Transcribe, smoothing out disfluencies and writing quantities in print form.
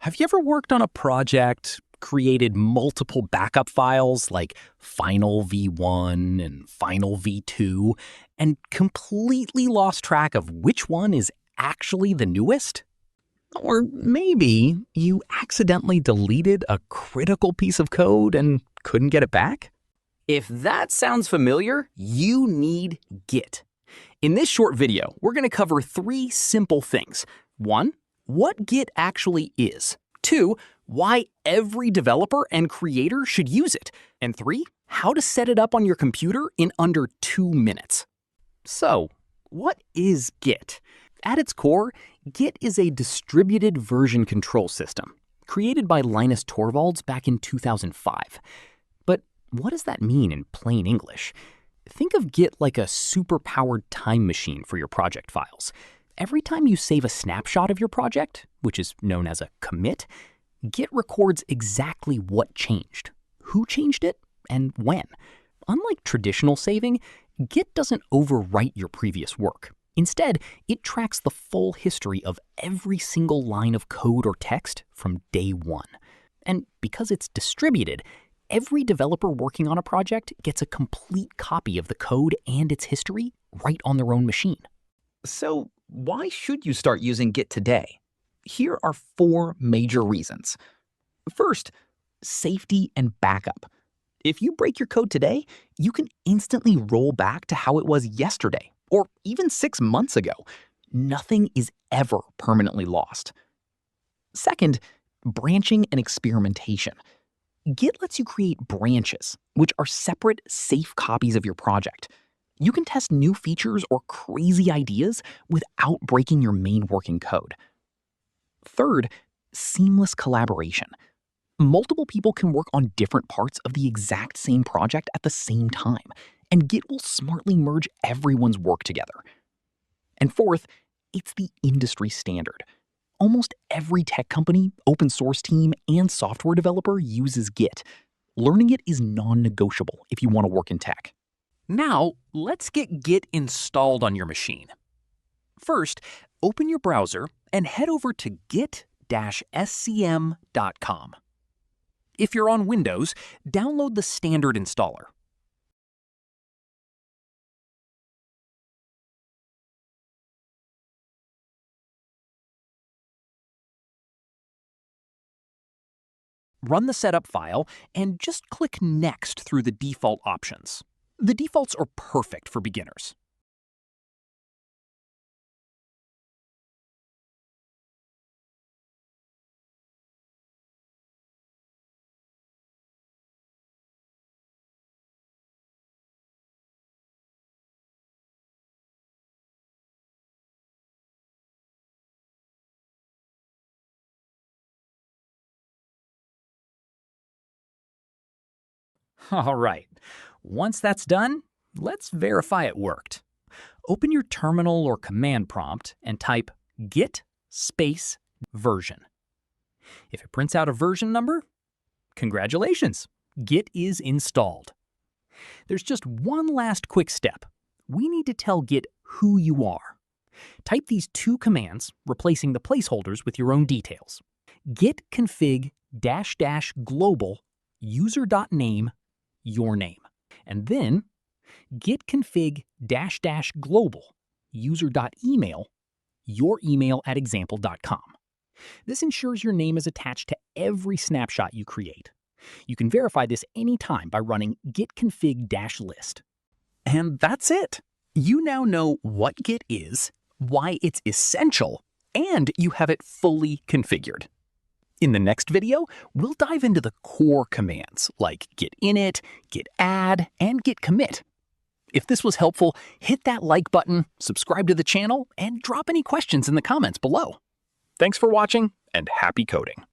Have you ever worked on a project, created multiple backup files like Final V1 and Final V2, and completely lost track of which one is actually the newest? Or maybe you accidentally deleted a critical piece of code and couldn't get it back? If that sounds familiar, you need Git. In this short video, we're going to cover 3 simple things. 1, what Git actually is. 2, why every developer and creator should use it. And 3, how to set it up on your computer in under 2 minutes. So, what is Git? At its core, Git is a distributed version control system created by Linus Torvalds back in 2005. But what does that mean in plain English? Think of Git like a super-powered time machine for your project files. Every time you save a snapshot of your project, which is known as a commit, Git records exactly what changed, who changed it, and when. Unlike traditional saving, Git doesn't overwrite your previous work. Instead, it tracks the full history of every single line of code or text from day one. And because it's distributed, every developer working on a project gets a complete copy of the code and its history right on their own machine. So why should you start using Git today? Here are 4 major reasons. First, safety and backup. If you break your code today, you can instantly roll back to how it was yesterday, or even 6 months ago. Nothing is ever permanently lost. Second, branching and experimentation. Git lets you create branches, which are separate, safe copies of your project. You can test new features or crazy ideas without breaking your main working code. Third, seamless collaboration. Multiple people can work on different parts of the exact same project at the same time, and Git will smartly merge everyone's work together. And fourth, it's the industry standard. Almost every tech company, open source team, and software developer uses Git. Learning it is non-negotiable if you want to work in tech. Now, let's get Git installed on your machine. First, open your browser and head over to git-scm.com. If you're on Windows, download the standard installer. Run the setup file and just click Next through the default options. The defaults are perfect for beginners. All right, once that's done, let's verify it worked. Open your terminal or command prompt and type git space version. If it prints out a version number, congratulations, Git is installed. There's just one last quick step. We need to tell Git who you are. Type these 2 commands, replacing the placeholders with your own details. Git config -- global user.name your name. And then git config -- global user.email your email at example.com. This ensures your name is attached to every snapshot you create. You can verify this anytime by running git config -list. And that's it. You now know what Git is, why it's essential, and you have it fully configured. In the next video, we'll dive into the core commands like git init, git add, and git commit. If this was helpful, hit that like button, subscribe to the channel, and drop any questions in the comments below. Thanks for watching, and happy coding.